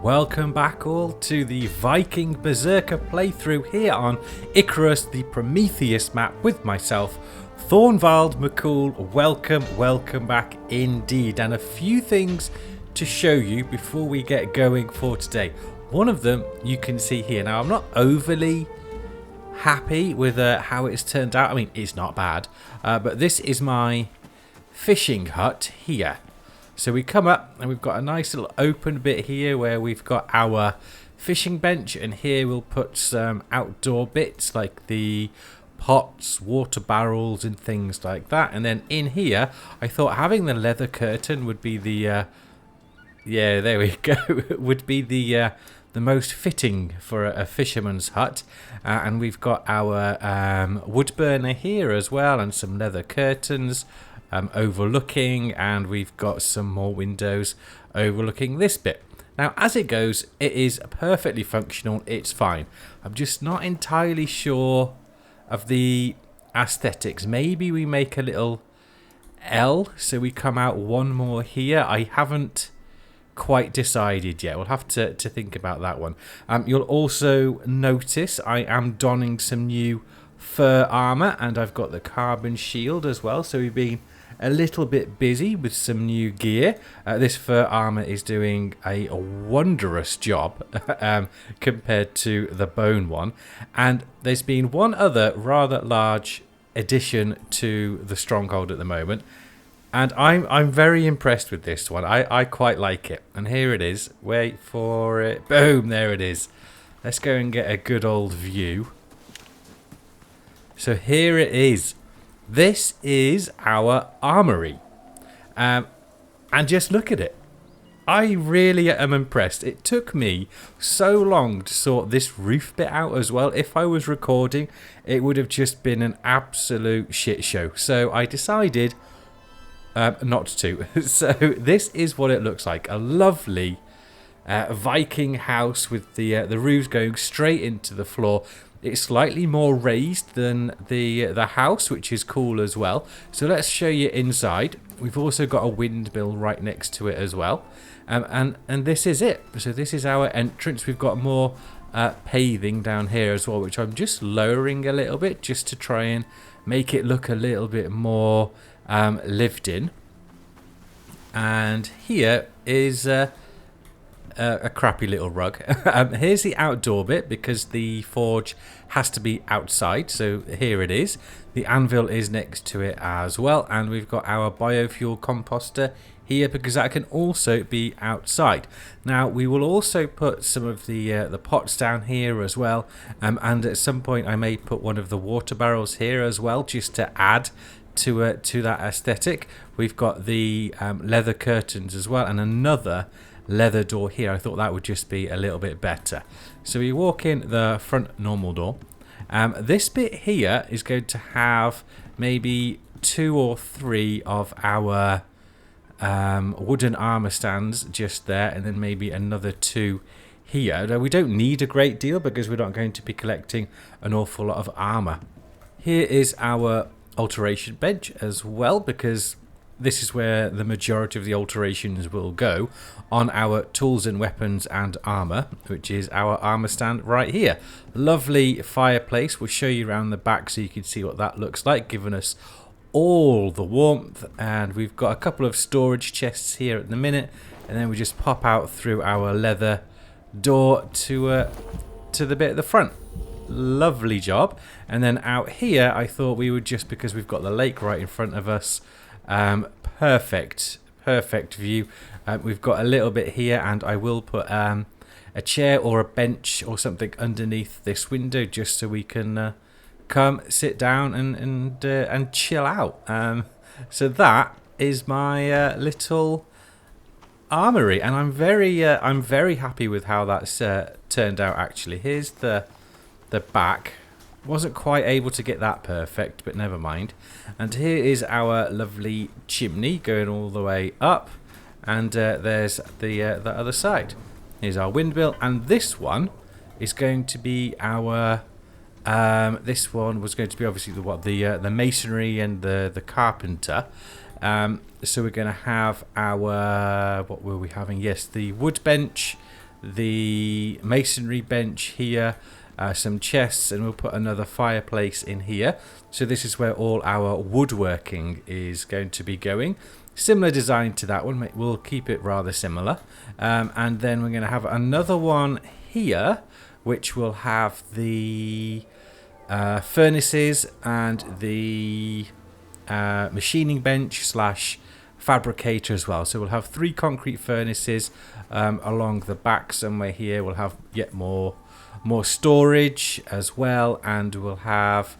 Welcome back all to the Viking Berserker playthrough here on Icarus, the Prometheus map with myself, Thornvald McCool. Welcome back indeed, and a few things to show you before we get going for today. One of them you can see here. Now, I'm not overly happy with how it's turned out. I mean, it's not bad, but this is my fishing hut here. So we come up and we've got a nice little open bit here where we've got our fishing bench, and here we'll put some outdoor bits like the pots, water barrels and things like that. And then in here I thought having the leather curtain would be the yeah, there we go, would be the most fitting for a fisherman's hut. And we've got our wood burner here as well, and some leather curtains overlooking, and we've got some more windows overlooking this bit. Now, as it goes, it is perfectly functional, it's fine. I'm just not entirely sure of the aesthetics. Maybe we make a little L so we come out one more here. I haven't quite decided yet. We'll have to think about that one. You'll also notice I am donning some new fur armor, and I've got the carbon shield as well, so we've been a little bit busy with some new gear. This fur armor is doing a wondrous job compared to the bone one. And there's been one other rather large addition to the stronghold at the moment, and I'm very impressed with this one. I quite like it. And here it is. Wait for it. Boom, there it is. Let's go and get a good old view. So here it is. This is our armory, and just look at it. I really am impressed. It took me so long to sort this roof bit out as well. If I was recording, it would have just been an absolute shit show. So I decided not to. So this is what it looks like. A lovely Viking house with the roofs going straight into the floor. It's slightly more raised than the house, which is cool as well. So let's show you inside. We've also got a windmill right next to it as well. And this is it. So this is our entrance. We've got more paving down here as well, which I'm just lowering a little bit just to try and make it look a little bit more lived in. And here is a crappy little rug. Here's the outdoor bit because the forge has to be outside, so here it is. The anvil is next to it as well, and we've got our biofuel composter here because that can also be outside. Now we will also put some of the pots down here as well, and at some point I may put one of the water barrels here as well, just to add to that aesthetic. We've got the leather curtains as well, and another leather door here. I thought that would just be a little bit better. So we walk in the front normal door. This bit here is going to have maybe 2 or 3 of our wooden armor stands just there, and then maybe another 2 here. Now, we don't need a great deal because we're not going to be collecting an awful lot of armor. Here is our alteration bench as well, because this is where the majority of the alterations will go on our tools and weapons and armor, which is our armor stand right here. Lovely fireplace. We'll show you around the back so you can see what that looks like, giving us all the warmth. And we've got a couple of storage chests here at the minute, and then we just pop out through our leather door to the bit at the front. Lovely job. And then out here I thought we would, just because we've got the lake right in front of us, perfect view. We've got a little bit here, and I will put a chair or a bench or something underneath this window just so we can come sit down and chill out. So that is my little armory, and I'm very happy with how that's turned out. Actually, here's the back. Wasn't quite able to get that perfect, but never mind. And here is our lovely chimney going all the way up, and there's the other side. Here's our windmill, and this one is going to be our this one was going to be obviously the masonry and the carpenter. So we're going to have our, what were we having? Yes, the wood bench, the masonry bench here, some chests, and we'll put another fireplace in here. So this is where all our woodworking is going to be going. Similar design to that one. We'll keep it rather similar. And then we're going to have another one here, which will have the furnaces and the machining bench slash fabricator as well. So we'll have 3 concrete furnaces along the back somewhere here. We'll have yet more storage as well, and we'll have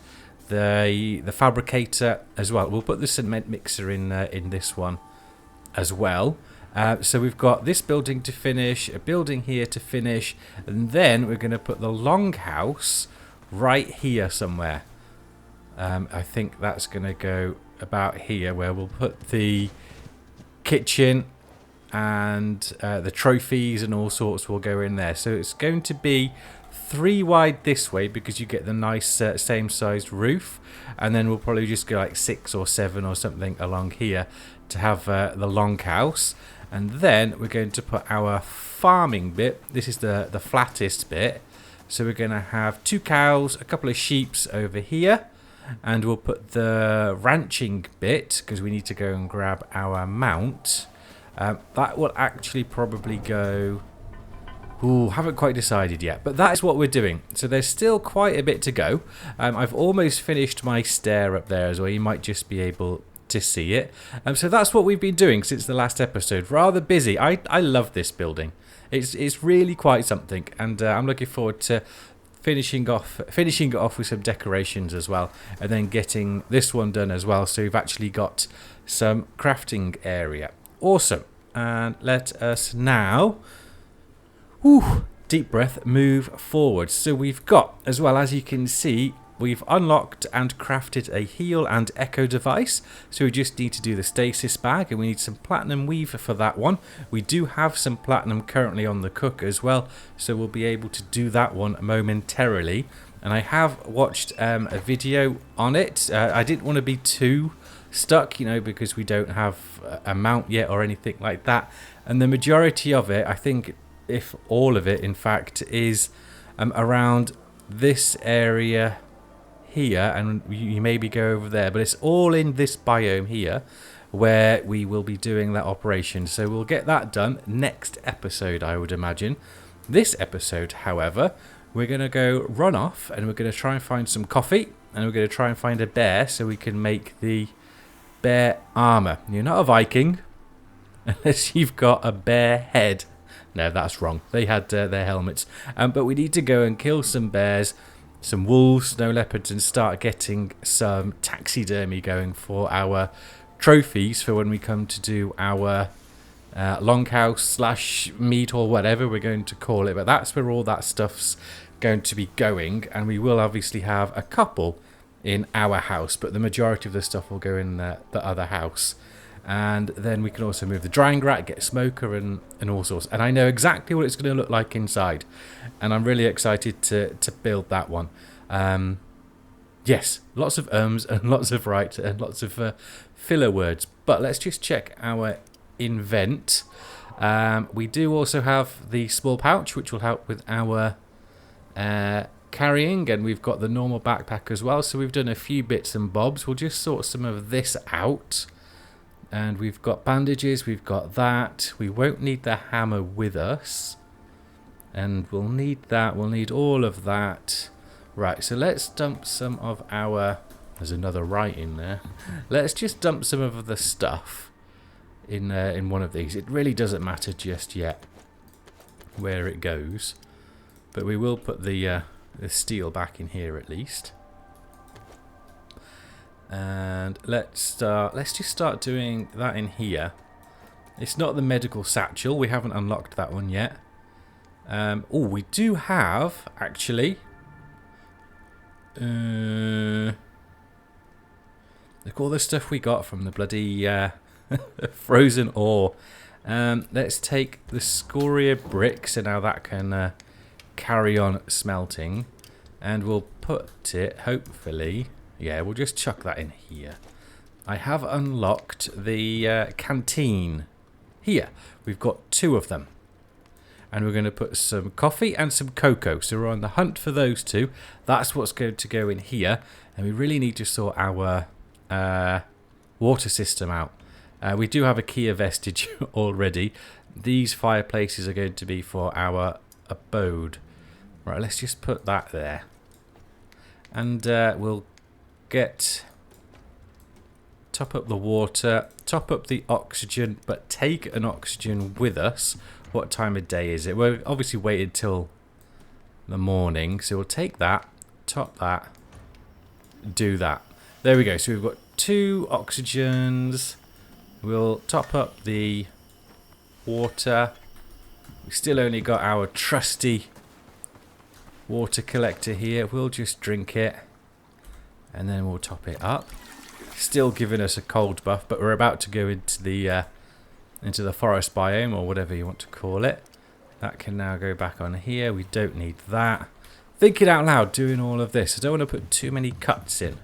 the fabricator as well. We'll put the cement mixer in this one as well. So we've got this building to finish, a building here to finish, and then we're going to put the longhouse right here somewhere. I think that's going to go about here, where we'll put the kitchen and the trophies and all sorts will go in there. So it's going to be 3 wide this way because you get the nice same sized roof, and then we'll probably just go like 6 or 7 or something along here to have the longhouse. And then we're going to put our farming bit. This is the flattest bit. So we're going to have 2 cows, a couple of sheeps over here, and we'll put the ranching bit because we need to go and grab our mount. That will actually probably go... Ooh, haven't quite decided yet, but that is what we're doing. So there's still quite a bit to go. I've almost finished my stair up there as well. You might just be able to see it. So that's what we've been doing since the last episode. Rather busy. I love this building. It's really quite something, and I'm looking forward to finishing it off with some decorations as well, and then getting this one done as well. So we've actually got some crafting area. Awesome. And let us now... deep breath, move forward. So we've got, as well as you can see, we've unlocked and crafted a heal and echo device. So we just need to do the stasis bag, and we need some platinum weave for that one. We do have some platinum currently on the cook as well, so we'll be able to do that one momentarily. And I have watched a video on it. I didn't want to be too stuck, because we don't have a mount yet or anything like that. And the majority of it, I think, if all of it in fact, is around this area here, and you maybe go over there, but it's all in this biome here where we will be doing that operation. So we'll get that done next episode, I would imagine. This episode, however, we're going to go run off, and we're going to try and find some coffee, and we're going to try and find a bear so we can make the bear armor. You're not a Viking unless you've got a bear head. No, that's wrong. They had their helmets. But we need to go and kill some bears, some wolves, snow leopards, and start getting some taxidermy going for our trophies for when we come to do our longhouse slash meat or whatever we're going to call it. But that's where all that stuff's going to be going. And we will obviously have a couple in our house, but the majority of the stuff will go in the other house. And then we can also move the drying rack, get a smoker and all sorts. And I know exactly what it's going to look like inside. And I'm really excited to build that one. Yes, lots of ums and lots of right and lots of filler words. But let's just check our invent. We do also have the small pouch, which will help with our carrying. And we've got the normal backpack as well. So we've done a few bits and bobs. We'll just sort some of this out. And we've got bandages, we've got that. We won't need the hammer with us. And we'll need that, we'll need all of that. Right, so let's dump some of our... There's another right in there. Let's just dump some of the stuff in one of these. It really doesn't matter just yet where it goes. But we will put the steel back in here at least. And let's just start doing that in here. It's not the medical satchel. We haven't unlocked that one yet. Oh, we do have actually. Look all the stuff we got from the bloody frozen ore. Let's take the scoria bricks, and now that can carry on smelting, and we'll put it hopefully. Yeah, we'll just chuck that in here. I have unlocked the canteen. Here, we've got 2 of them. and we're going to put some coffee and some cocoa. So we're on the hunt for those two. That's what's going to go in here, and we really need to sort our water system out. We do have a Kia vestige already. These fireplaces are going to be for our abode. Right, let's just put that there. And we'll top up the water, top up the oxygen, but take an oxygen with us. What time of day is it? We'll obviously wait until the morning, so we'll take that, top that, do that. There we go. So we've got 2 oxygens. We'll top up the water. We still only got our trusty water collector here. We'll just drink it, and then we'll top it up. Still giving us a cold buff, but we're about to go into the forest biome, or whatever you want to call it. That can now go back on here. We don't need that. Thinking out loud, doing all of this. I don't want to put too many cuts in.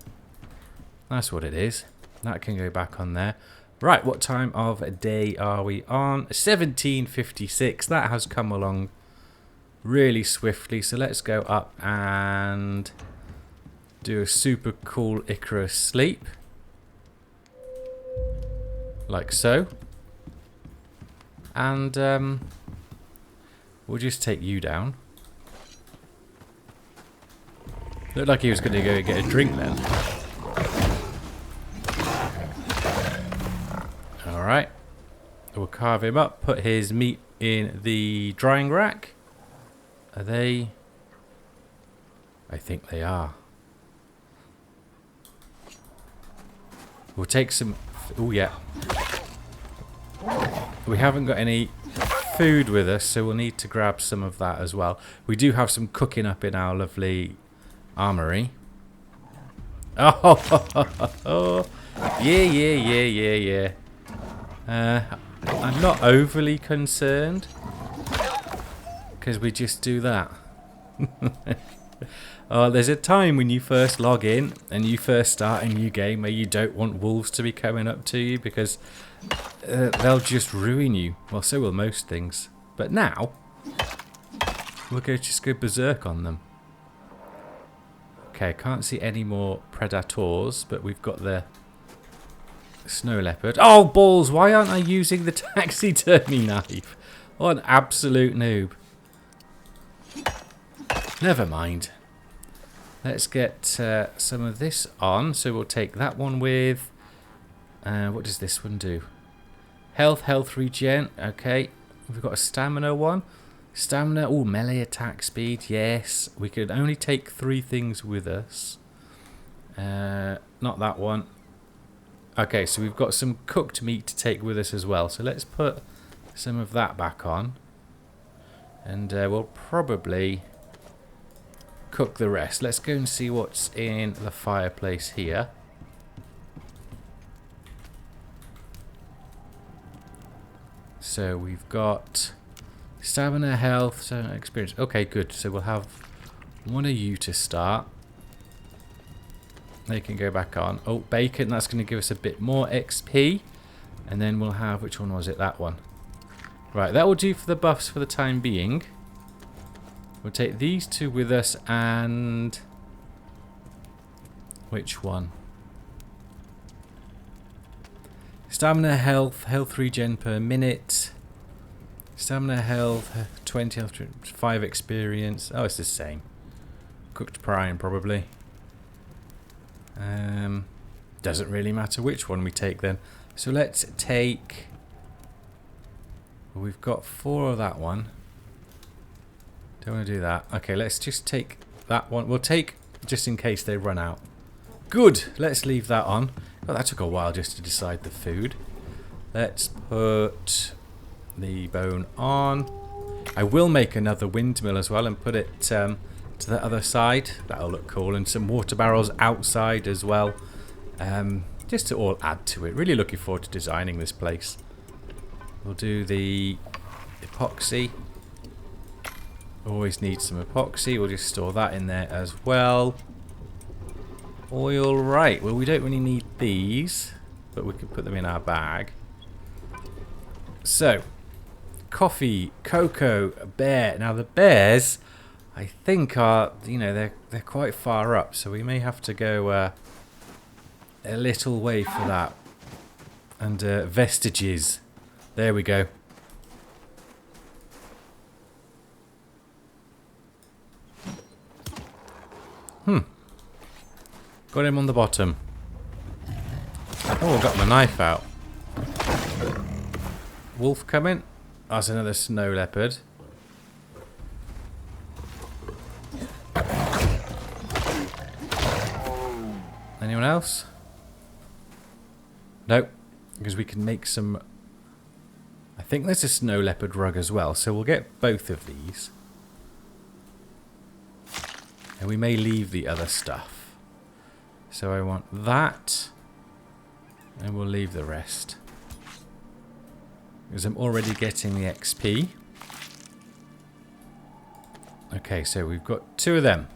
That's what it is. That can go back on there. Right, what time of day are we on? 1756. That has come along really swiftly. So let's go up and do a super cool Icarus sleep. Like so. And we'll just take you down. Looked like he was going to go get a drink then. Alright. We'll carve him up, put his meat in the drying rack. Are they? I think they are. We'll take some... Oh, yeah. We haven't got any food with us, so we'll need to grab some of that as well. We do have some cooking up in our lovely armory. Oh, yeah. I'm not overly concerned, because we just do that. Oh, there's a time when you first log in and you first start a new game where you don't want wolves to be coming up to you, because they'll just ruin you. Well, so will most things. But now, we'll just go berserk on them. Okay, can't see any more predators, but we've got the snow leopard. Oh, balls! Why aren't I using the taxidermy knife? What an absolute noob. Never mind. Let's get some of this on. So we'll take that one with... what does this one do? Health regen. Okay. We've got a stamina one. Stamina. Oh, melee attack speed. Yes. We could only take 3 things with us. Not that one. Okay, so we've got some cooked meat to take with us as well. So let's put some of that back on. And we'll probably cook the rest. Let's go and see what's in the fireplace here. So we've got stamina, health, so experience. Okay, good. So we'll have one of you to start. They can go back on. Oh, bacon. That's going to give us a bit more XP. And then we'll have... Which one was it? That one. Right, that will do for the buffs for the time being. We'll take these 2 with us and... Which one? Stamina, health regen per minute. Stamina, health, 20 health, 5 experience. Oh, it's the same. Cooked prime, probably. Doesn't really matter which one we take then. So let's take... We've got 4 of that one. Don't want to do that. Okay, let's just take that one. We'll take just in case they run out. Good. Let's leave that on. Oh, that took a while just to decide the food. Let's put the bone on. I will make another windmill as well and put it to the other side. That'll look cool. And some water barrels outside as well. Just to all add to it. Really looking forward to designing this place. We'll do the epoxy. Always need some epoxy. We'll just store that in there as well. Oil, right. Well, we don't really need these, but we can put them in our bag. So, coffee, cocoa, bear. Now the bears, I think are, you know, they're quite far up, so we may have to go a little way for that. And vestiges. There we go. Got him on the bottom. Oh, got my knife out. Wolf coming. That's another snow leopard. Anyone else? Nope. Because we can make some... I think there's a snow leopard rug as well, so we'll get both of these. And we may leave the other stuff. So I want that. And we'll leave the rest. Because I'm already getting the XP. Okay, so we've got 2 of them.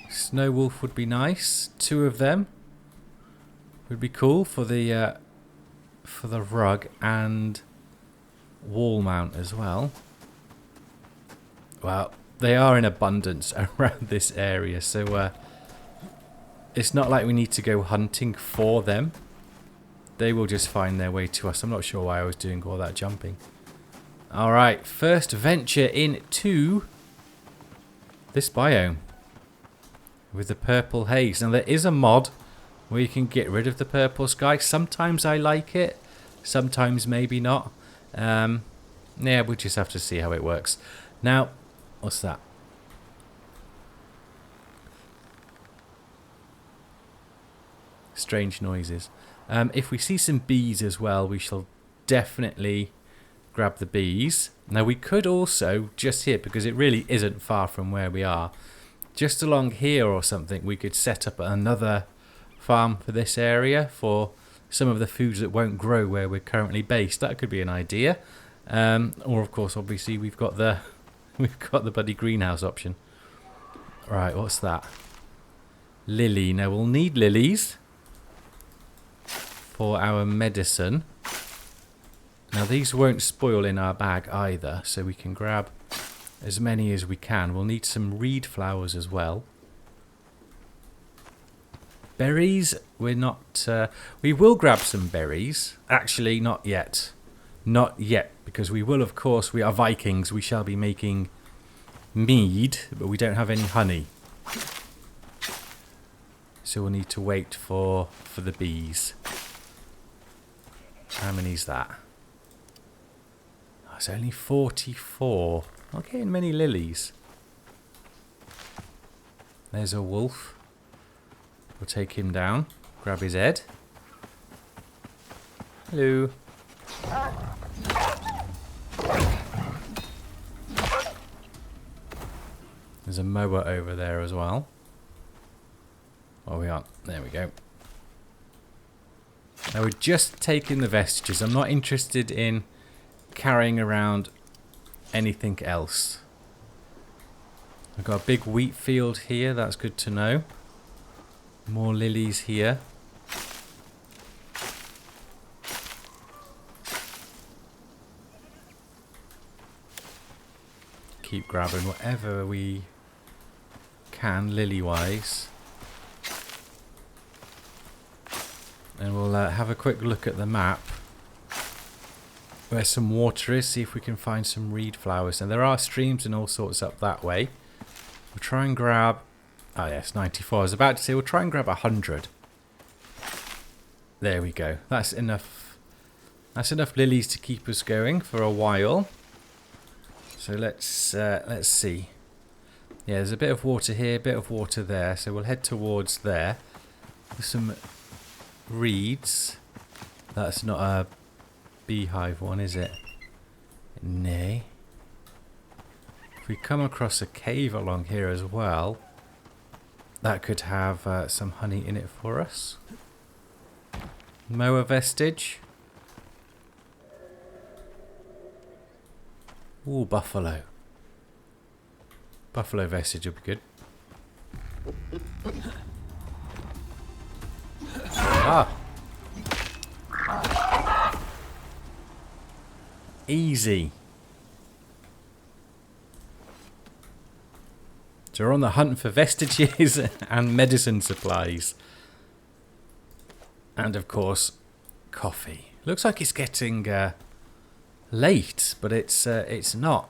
Snow wolf would be nice. 2 of them would be cool for the rug and wall mount as well. Well, they are in abundance around this area, so it's not like we need to go hunting for them. They will just find their way to us. I'm not sure why I was doing all that jumping. Alright, first venture into this biome with the purple haze. Now there is a mod where you can get rid of the purple sky. Sometimes I like it, sometimes maybe not. Yeah, we'll just have to see how it works. Now, what's that? Strange noises. If we see some bees as well, we shall definitely grab the bees. Now we could also, just here, because it really isn't far from where we are, just along here or something, we could set up another farm for this area for some of the foods that won't grow where we're currently based. That could be an idea. Or of course, obviously, we've got the bloody greenhouse option. Right, what's that? Lily. Now we'll need lilies for our medicine. Now these won't spoil in our bag either, so we can grab as many as we can. We'll need some reed flowers as well. Berries, we're not... we will grab some berries. Actually, not yet. Not yet, because we will, of course, we are Vikings. We shall be making mead, but we don't have any honey. So we'll need to wait for the bees. How many's that? Oh, it's only 44. Not getting many lilies. There's a wolf. We'll take him down. Grab his head. Hello. There's a mower over there as well. Oh, we aren't. There we go. Now we're just taking the vestiges. I'm not interested in carrying around anything else. I've got a big wheat field here. That's good to know. More lilies here. Keep grabbing whatever we can lily-wise. And we'll have a quick look at the map where some water is, see if we can find some reed flowers. And there are streams and all sorts up that way. We'll try and grab... Oh yes, 94. I was about to say we'll try and grab 100. There we go. That's enough. That's enough lilies to keep us going for a while. So let's see. Yeah, there's a bit of water here, a bit of water there. So we'll head towards there. With some reeds. That's not a beehive one, is it? Nay. If we come across a cave along here as well, that could have some honey in it for us. Mower vestige. Ooh, buffalo. Buffalo vestige would be good. Ah. easy. So we're on the hunt for vestiges and medicine supplies. And of course, coffee. Looks like it's getting late, but it's not.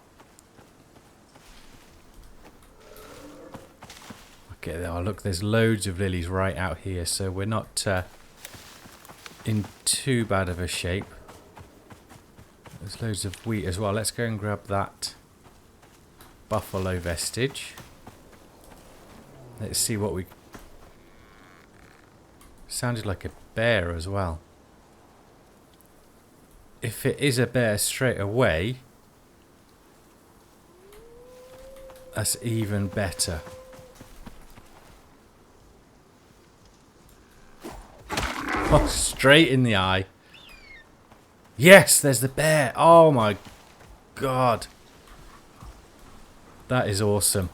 Okay, oh look, there's loads of lilies right out here, so we're not in too bad of a shape. There's loads of wheat as well. Let's go and grab that buffalo vestige. Let's see what we... Sounded like a bear as well. If it is a bear straight away, that's even better. Oh, straight in the eye. Yes, there's the bear. Oh my god. That is awesome.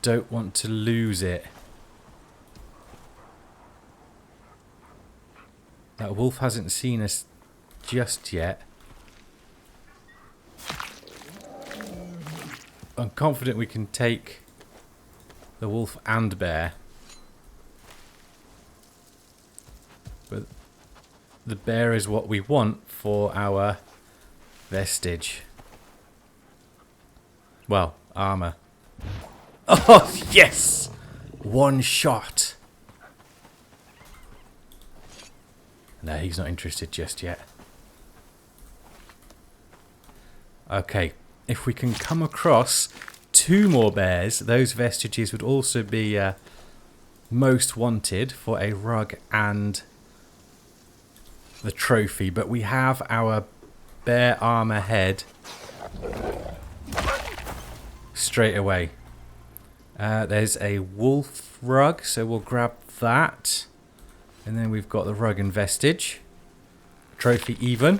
Don't want to lose it. That wolf hasn't seen us just yet. I'm confident we can take the wolf and bear. But the bear is what we want for our vestige. Well, armor. Oh, yes! One shot. No, he's not interested just yet. Okay, if we can come across 2 more bears, those vestiges would also be most wanted for a rug and the trophy. But we have our bear armor head straight away. There's a wolf rug, so we'll grab that. And then we've got the rug and vestige. Trophy even.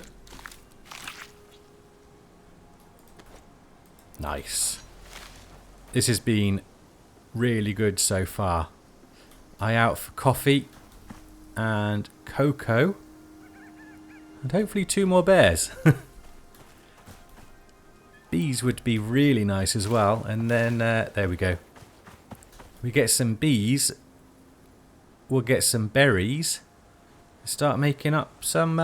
Nice. This has been really good so far. Eye out for coffee and cocoa. And hopefully 2 more bears. Bees would be really nice as well. And then, there we go. We get some bees. We'll get some berries. Start making up some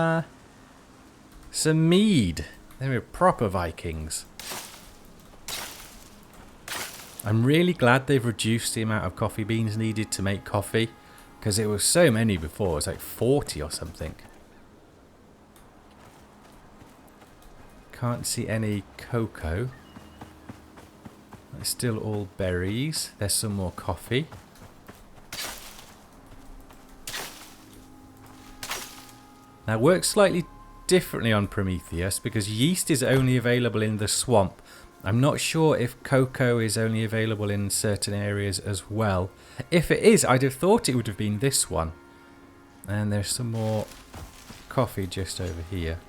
mead. Then we're proper Vikings. I'm really glad they've reduced the amount of coffee beans needed to make coffee, because it was so many before. It was like 40 or something. Can't see any cocoa. It's still all berries. There's some more coffee. Now, it works slightly differently on Prometheus because yeast is only available in the swamp. I'm not sure if cocoa is only available in certain areas as well. If it is, I'd have thought it would have been this one. And there's some more coffee just over here.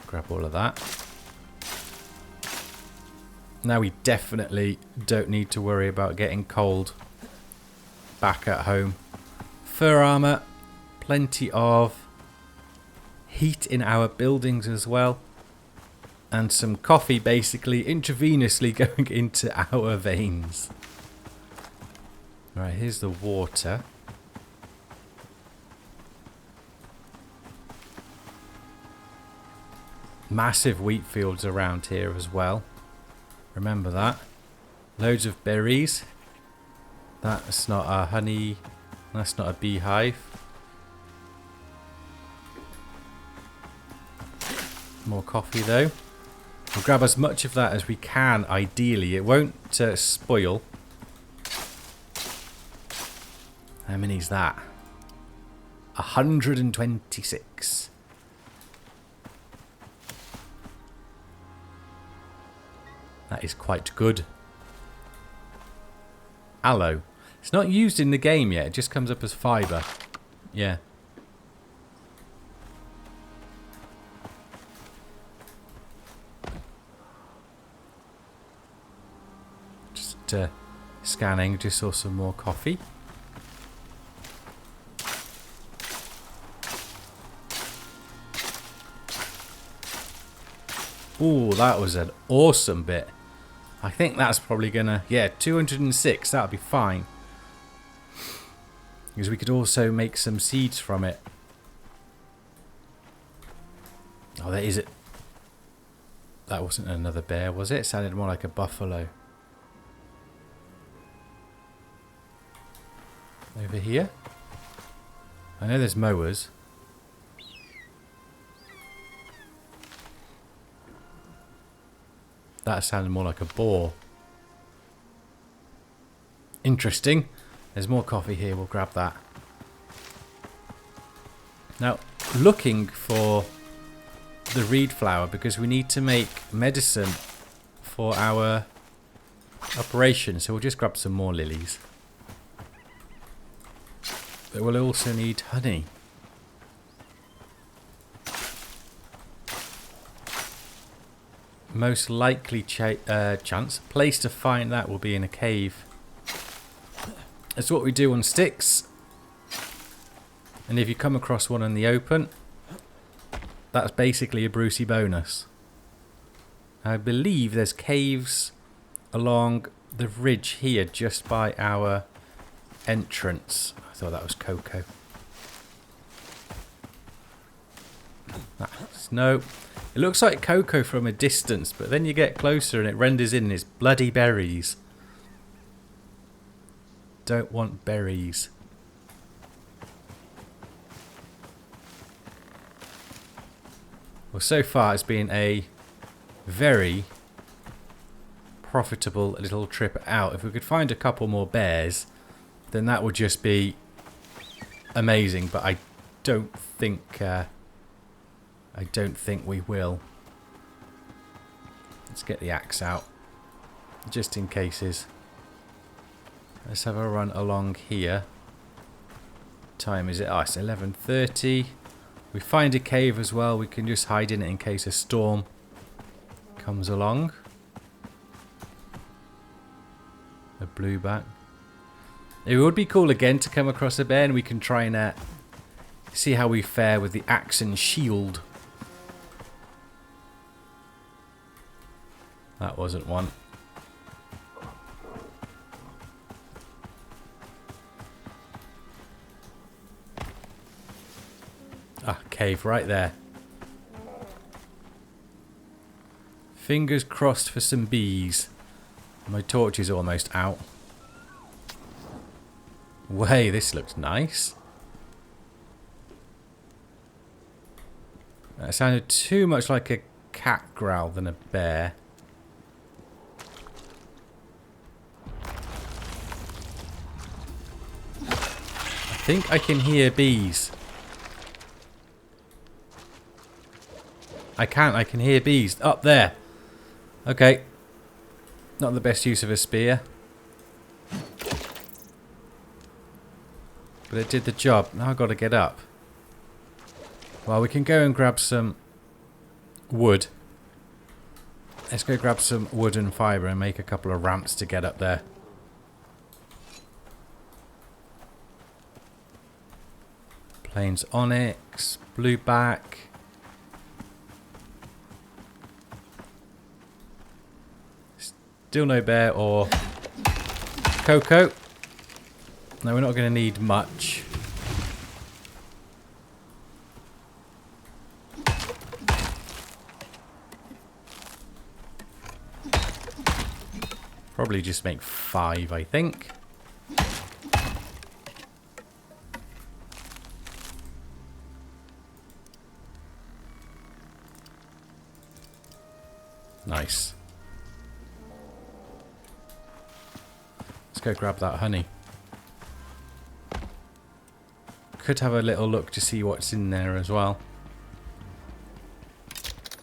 Grab all of that. Now we definitely don't need to worry about getting cold back at home. Fur armor, plenty of heat in our buildings as well, and some coffee basically intravenously going into our veins. Right, here's the water. Massive wheat fields around here as well. Remember that. Loads of berries. That's not a honey. That's not a beehive. More coffee though. We'll grab as much of that as we can, ideally. It won't spoil. How many is that? 126. That is quite good. Aloe. It's not used in the game yet. It just comes up as fibre. Yeah. Just Scanning, just saw some more coffee. Ooh, that was an awesome bit. I think that's probably gonna... Yeah, 206, that'll be fine. Because we could also make some seeds from it. Oh, there is it. That wasn't another bear, was it? It sounded more like a buffalo. Over here? I know there's mowers. That sounded more like a boar. Interesting. There's more coffee here. We'll grab that. Now, looking for the reed flower because we need to make medicine for our operation. So we'll just grab some more lilies. But we'll also need honey. Most likely chance place to find that will be in a cave. That's what we do on sticks. And if you come across one in the open, that's basically a Brucey bonus. I believe there's caves along the ridge here just by our entrance. I thought that was cocoa. No. It looks like cocoa from a distance, but then you get closer and it renders in as bloody berries. Don't want berries. Well, so far it's been a very profitable little trip out. If we could find a couple more bears, then that would just be amazing. But I don't think we will. Let's get the axe out, just in cases. Let's have a run along here. Time is it? Oh, it's 11:30. We find a cave as well. We can just hide in it in case a storm comes along. A blueback. It would be cool again to come across a bear and we can try and see how we fare with the axe and shield. That wasn't one. Ah, cave right there. Fingers crossed for some bees. My torch is almost out. Way, this looks nice. That sounded too much like a cat growl than a bear. I think I can hear bees. I can hear bees up there. Okay. Not the best use of a spear. But it did the job. Now I've got to get up. Well, we can go and grab some wood. Let's go grab some wood and fibre and make a couple of ramps to get up there. Plains onyx, blueback. Still no bear or cocoa. No, we're not going to need much. Probably just make 5, I think. Nice. Let's go grab that honey. Could have a little look to see what's in there as well.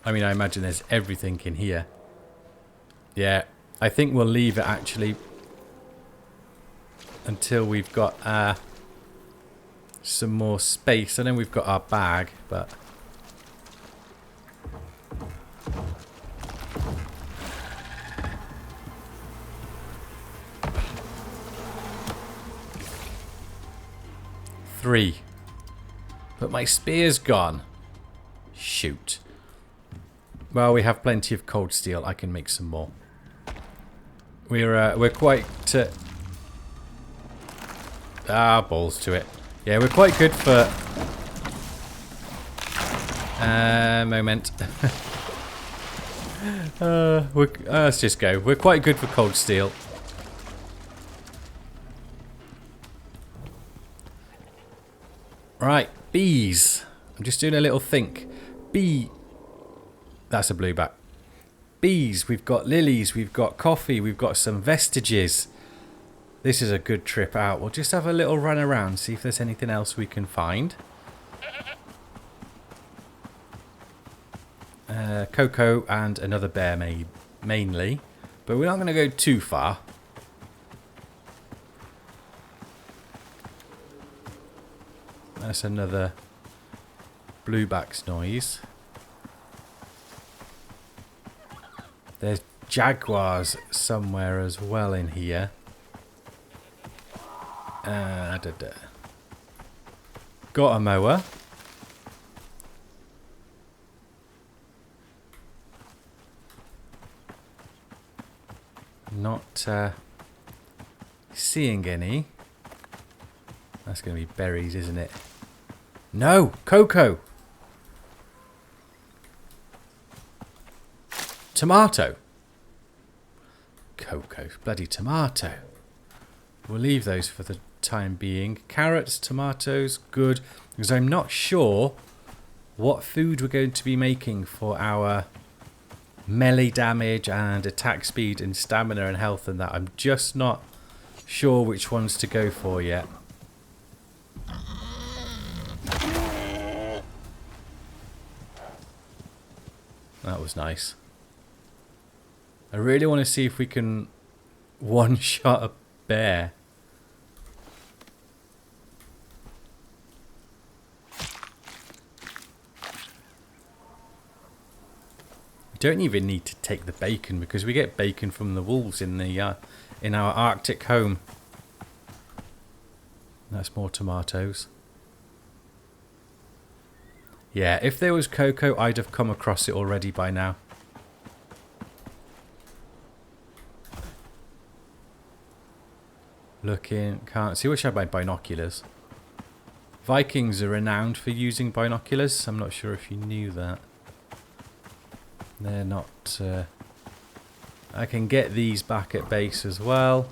I mean, I imagine there's everything in here. Yeah, I think we'll leave it actually until we've got some more space. I know we've got our bag, but 3. But my spear's gone. Shoot. Well, we have plenty of cold steel. I can make some more. We're quite... balls to it. Yeah, we're quite good for... moment. Let's just go. We're quite good for cold steel. Right, bees. I'm just doing a little think. That's a blueback. Bees, we've got lilies, we've got coffee, we've got some vestiges. This is a good trip out. We'll just have a little run around, see if there's anything else we can find. Cocoa and another bear mainly. But we're not going to go too far. That's another blueback's noise. There's jaguars somewhere as well in here. Got a mower. Not seeing any. That's going to be berries, isn't it? No! Cocoa! Tomato! Cocoa. Bloody tomato. We'll leave those for the time being. Carrots, tomatoes, good. Because I'm not sure what food we're going to be making for our melee damage and attack speed and stamina and health and that. I'm just not sure which ones to go for yet. That was nice. I really want to see if we can one-shot a bear. We don't even need to take the bacon because we get bacon from the wolves in the in our Arctic home. That's more tomatoes. Yeah, if there was cocoa, I'd have come across it already by now. Looking, can't see. Wish I had my binoculars. Vikings are renowned for using binoculars. I'm not sure if you knew that. They're not... I can get these back at base as well.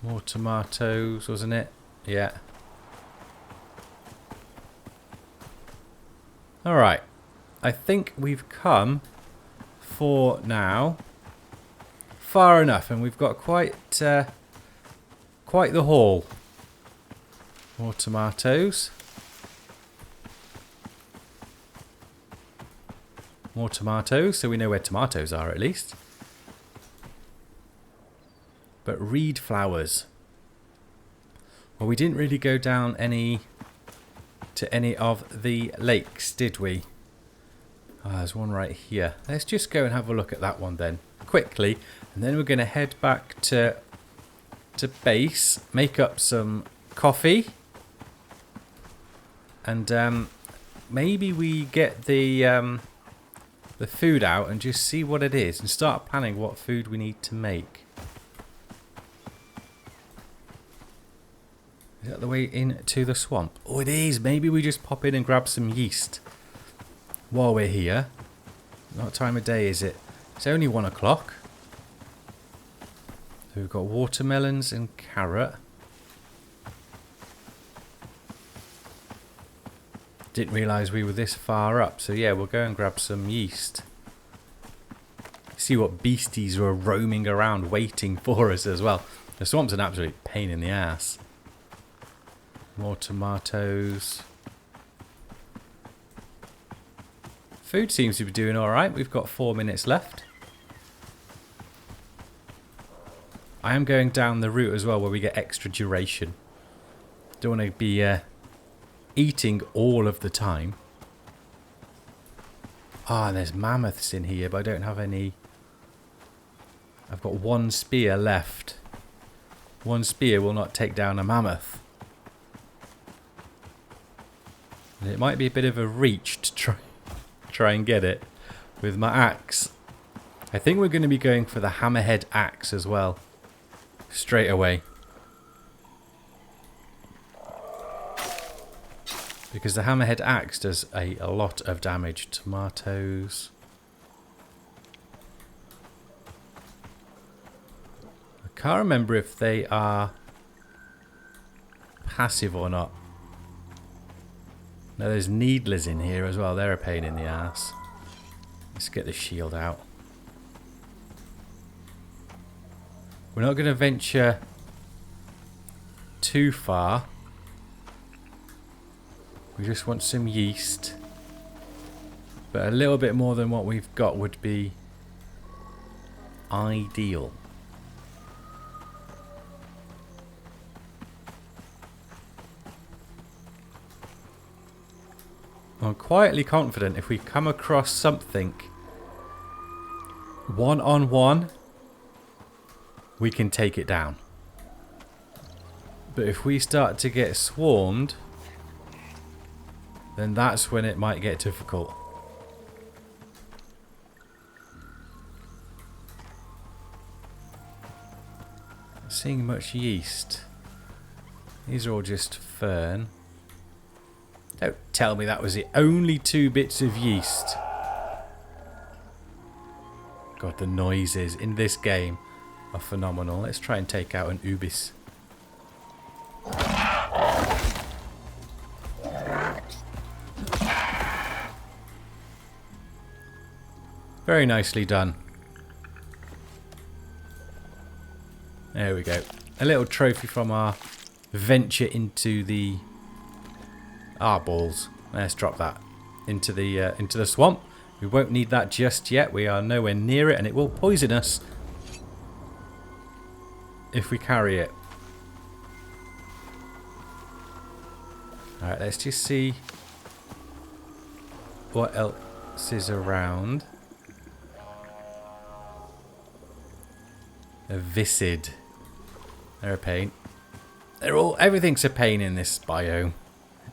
More tomatoes, wasn't it? Yeah. Alright. I think we've come for now far enough, and we've got quite the haul. More tomatoes. More tomatoes, so we know where tomatoes are at least. But reed flowers. Well, we didn't really go down to any of the lakes, did we? There's one right here. Let's just go and have a look at that one then, quickly. And then we're going to head back to base, make up some coffee. And maybe we get the food out and just see what it is and start planning what food we need to make. Is that the way into the swamp? Oh, it is. Maybe we just pop in and grab some yeast while we're here. What time of day is it? It's only 1 o'clock. So we've got watermelons and carrot. Didn't realise we were this far up. So yeah, we'll go and grab some yeast. See what beasties are roaming around waiting for us as well. The swamp's an absolute pain in the ass. More tomatoes. Food seems to be doing alright. We've got 4 minutes left. I am going down the route as well where we get extra duration. Don't want to be eating all of the time. There's mammoths in here, but I don't have any. I've got 1 spear left. 1 spear will not take down a mammoth. And it might be a bit of a reach to try and get it with my axe. I think we're going to be going for the hammerhead axe as well. Straight away. Because the hammerhead axe does a lot of damage. Tomatoes. I can't remember if they are passive or not. No, there's needlers in here as well. They're a pain in the ass. Let's get the shield out. We're not going to venture too far. We just want some yeast. But a little bit more than what we've got would be ideal. I'm quietly confident if we come across something one-on-one, we can take it down. But if we start to get swarmed, then that's when it might get difficult. Not seeing much yeast. These are all just fern. Don't tell me that was it. Only 2 bits of yeast. God, the noises in this game are phenomenal. Let's try and take out an ubis. Very nicely done. There we go. A little trophy from our venture into the balls. Let's drop that into the swamp. We won't need that just yet. We are nowhere near it, and it will poison us if we carry it. All right, let's just see what else is around. A viscid. They're a pain. Everything's a pain in this biome.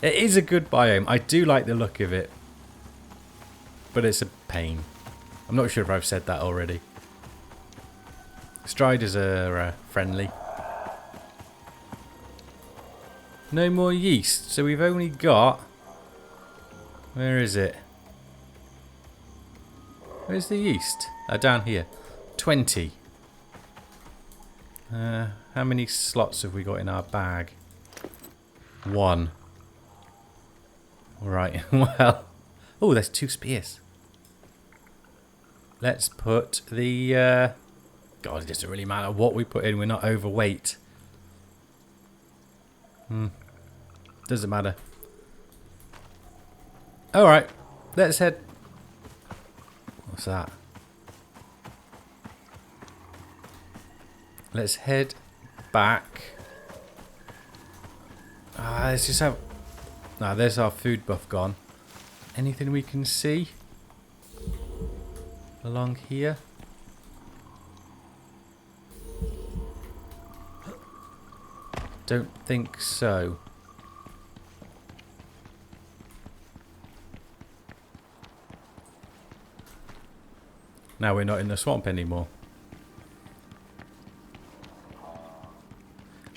It is a good biome. I do like the look of it. But it's a pain. I'm not sure if I've said that already. Striders are friendly. No more yeast. So we've only got... Where is it? Where's the yeast? Down here. 20. How many slots have we got in our bag? 1. Right, well... Oh, there's 2 spears. Let's put the... God, it doesn't really matter what we put in. We're not overweight. Doesn't matter. Alright, let's head... What's that? Let's head back. Let's just have... there's our food buff gone. Anything we can see along here? Don't think so. Now we're not in the swamp anymore.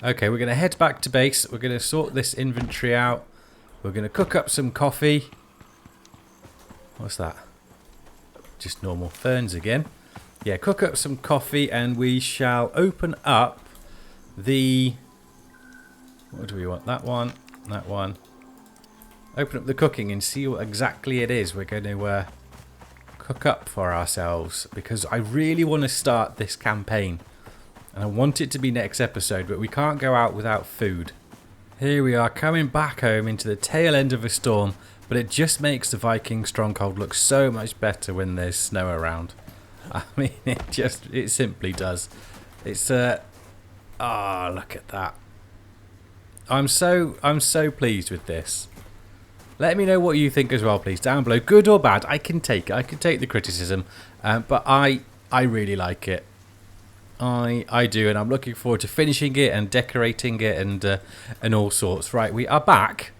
Okay, we're going to head back to base. We're going to sort this inventory out. We're going to cook up some coffee. What's that? Just normal ferns again. Yeah, cook up some coffee and we shall open up the... What do we want? That one. That one. Open up the cooking and see what exactly it is we're going to cook up for ourselves. Because I really want to start this campaign. And I want it to be next episode, but we can't go out without food. Here we are coming back home into the tail end of a storm, but it just makes the Viking stronghold look so much better when there's snow around. I mean, it simply does. It's look at that. I'm so pleased with this. Let me know what you think as well, please, down below. Good or bad, I can take it. I can take the criticism, but I really like it. I do, and I'm looking forward to finishing it and decorating it and all sorts. Right, we are back.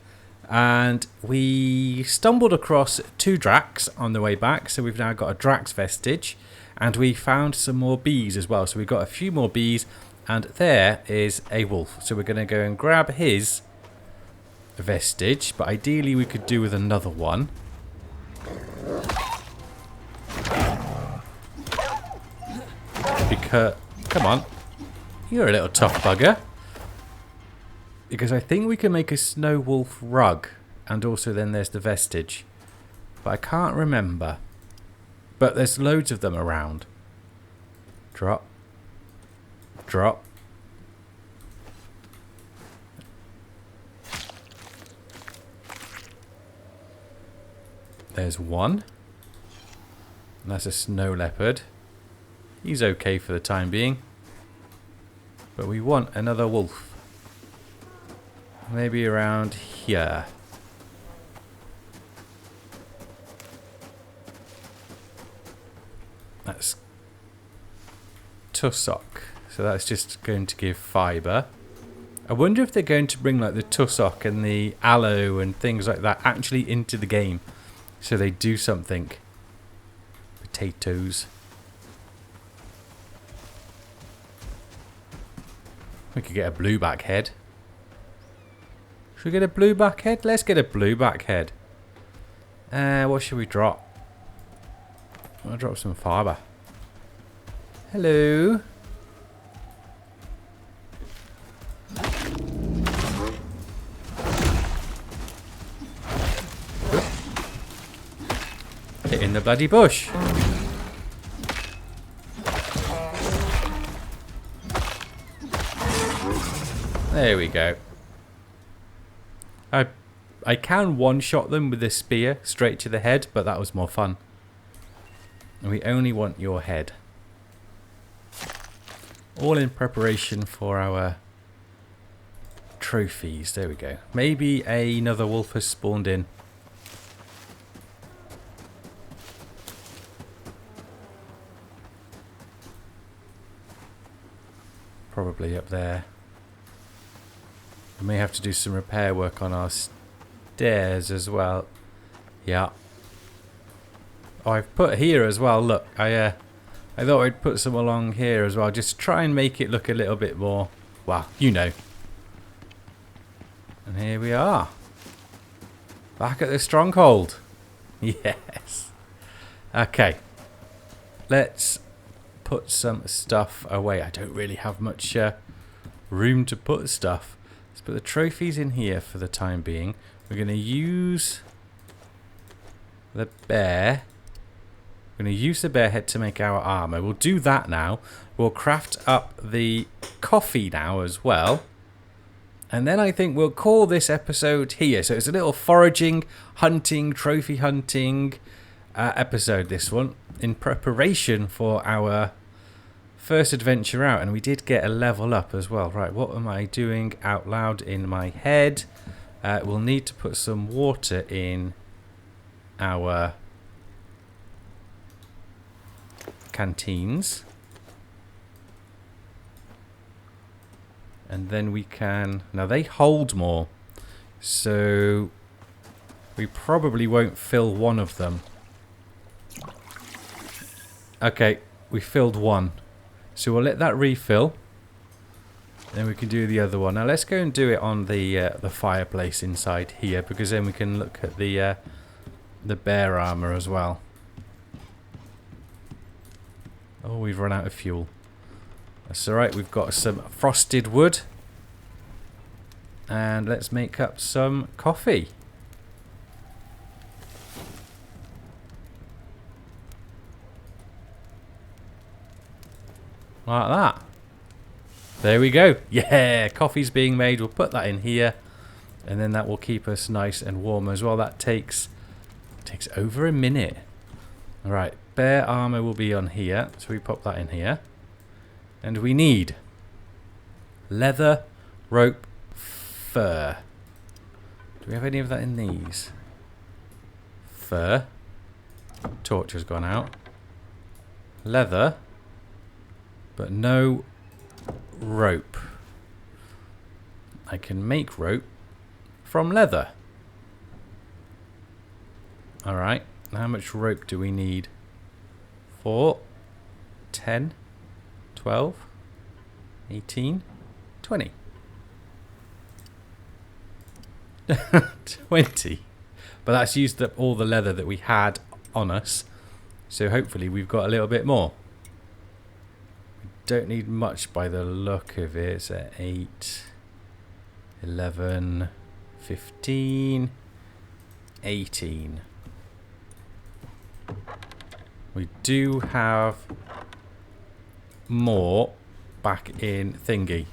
And we stumbled across 2 Dracs on the way back, so we've now got a Drax vestige, and we found some more bees as well. So we've got a few more bees, and there is a wolf. So we're going to go and grab his vestige, but ideally we could do with another one. Because, come on, you're a little tough bugger. Because I think we can make a snow wolf rug, and also then there's the vestige, but I can't remember. But there's loads of them around. Drop, drop. There's one. And that's a snow leopard. He's okay for the time being. But we want another wolf. Maybe around here. That's tussock. So that's just going to give fibre. I wonder if they're going to bring like the tussock and the aloe and things like that actually into the game. So they do something. Potatoes. We could get a blueback head. Should we get a blueback head? Let's get a blueback head. What should we drop? I'll drop some fibre. Hello. Hit in the bloody bush. There we go. I can one-shot them with a spear straight to the head, but that was more fun. And we only want your head. All in preparation for our trophies. There we go. Maybe another wolf has spawned in. Probably up there. We may have to do some repair work on our stairs as well. Yeah. Oh, I've put here as well. Look, I thought I'd put some along here as well. Just try and make it look a little bit more, well, you know. And here we are. Back at the stronghold. Yes. Okay. Let's put some stuff away. I don't really have much room to put stuff. Let's put the trophies in here for the time being. We're going to use the bear. We're going to use the bear head to make our armor. We'll do that now. We'll craft up the coffee now as well. And then I think we'll call this episode here. So it's a little foraging, hunting, trophy hunting episode, this one. In preparation for our first adventure out. And we did get a level up as well. Right, what am I doing out loud in my head? We'll need to put some water in our canteens. And then we can... Now they hold more. So we probably won't fill one of them. Okay, we filled one. So we'll let that refill. Then we can do the other one. Now let's go and do it on the fireplace inside here, because then we can look at the bear armor as well. Oh, we've run out of fuel. That's alright, we've got some frosted wood. And let's make up some coffee. Like that. There we go. Yeah, coffee's being made. We'll put that in here. And then that will keep us nice and warm as well. That takes over a minute. Alright, bear armor will be on here. So we pop that in here. And we need leather, rope, fur. Do we have any of that in these? Fur. Torch has gone out. Leather. But no rope. I can make rope from leather. Alright, how much rope do we need? 4, 10, 12, 18, 20. 20. But that's used up all the leather that we had on us. So hopefully we've got a little bit more. We don't need much by the look of it. It's at 8, 11, 15, 18. We do have more back in thingy.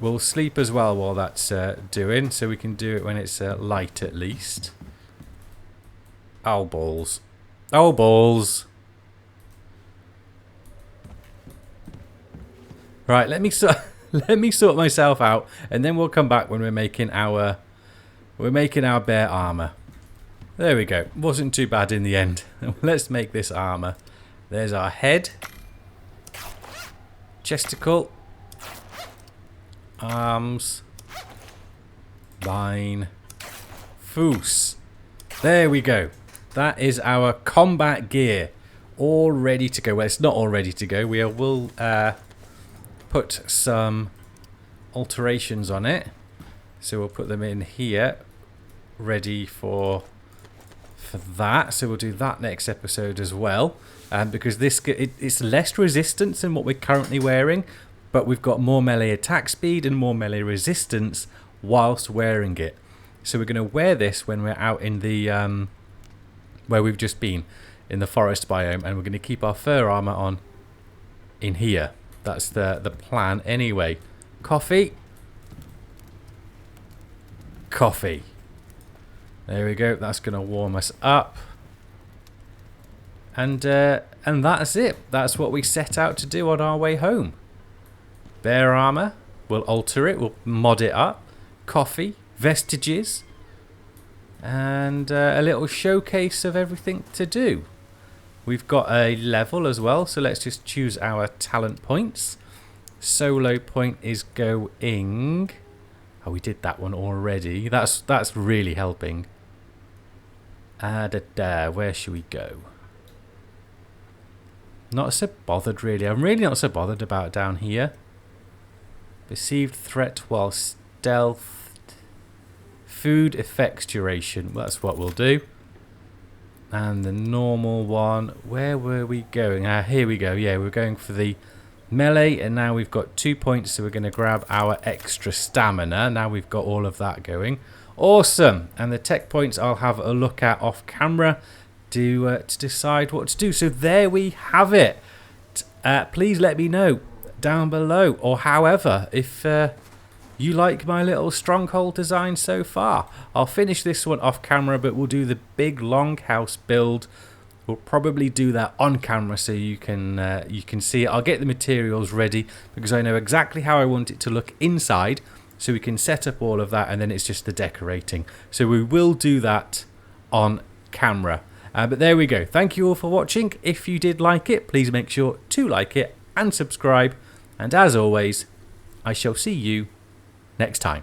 We'll sleep as well while that's doing, so we can do it when it's light at least. Oh balls. Oh balls. Right, let me sort myself out, and then we'll come back when we're making our bear armor. There we go. Wasn't too bad in the end. Let's make this armor. There's our head. Chesticle. Arms. Line. Foos. There we go. That is our combat gear. All ready to go. Well, it's not all ready to go. We will put some alterations on it. So we'll put them in here. Ready for that. So we'll do that next episode as well. Because it's less resistance than what we're currently wearing. But we've got more melee attack speed and more melee resistance whilst wearing it. So we're going to wear this when we're out in the where we've just been, in the forest biome, and we're going to keep our fur armor on in here. That's the plan anyway. Coffee. Coffee. There we go. That's going to warm us up. And that's it. That's what we set out to do on our way home. Bear armor, we'll alter it, we'll mod it up. Coffee, vestiges, and a little showcase of everything to do. We've got a level as well, so let's just choose our talent points. Solo point is going... Oh, we did that one already. That's really helping. Where should we go? Not so bothered really. I'm really not so bothered about down here. Perceived threat while stealth. Food effects duration. Well, that's what we'll do. And the normal one. Where were we going? Here we go. Yeah, we're going for the melee. And now we've got 2 points. So we're going to grab our extra stamina. Now we've got all of that going. Awesome. And the tech points I'll have a look at off camera to decide what to do. So there we have it. Please let me know down below, or however, if you like my little stronghold design so far. I'll finish this one off camera, but we'll do the big longhouse build. We'll probably do that on camera so you can see it. I'll get the materials ready because I know exactly how I want it to look inside, so we can set up all of that, and then it's just the decorating. So we will do that on camera. But there we go. Thank you all for watching. If you did like it, please make sure to like it and subscribe. And as always, I shall see you next time.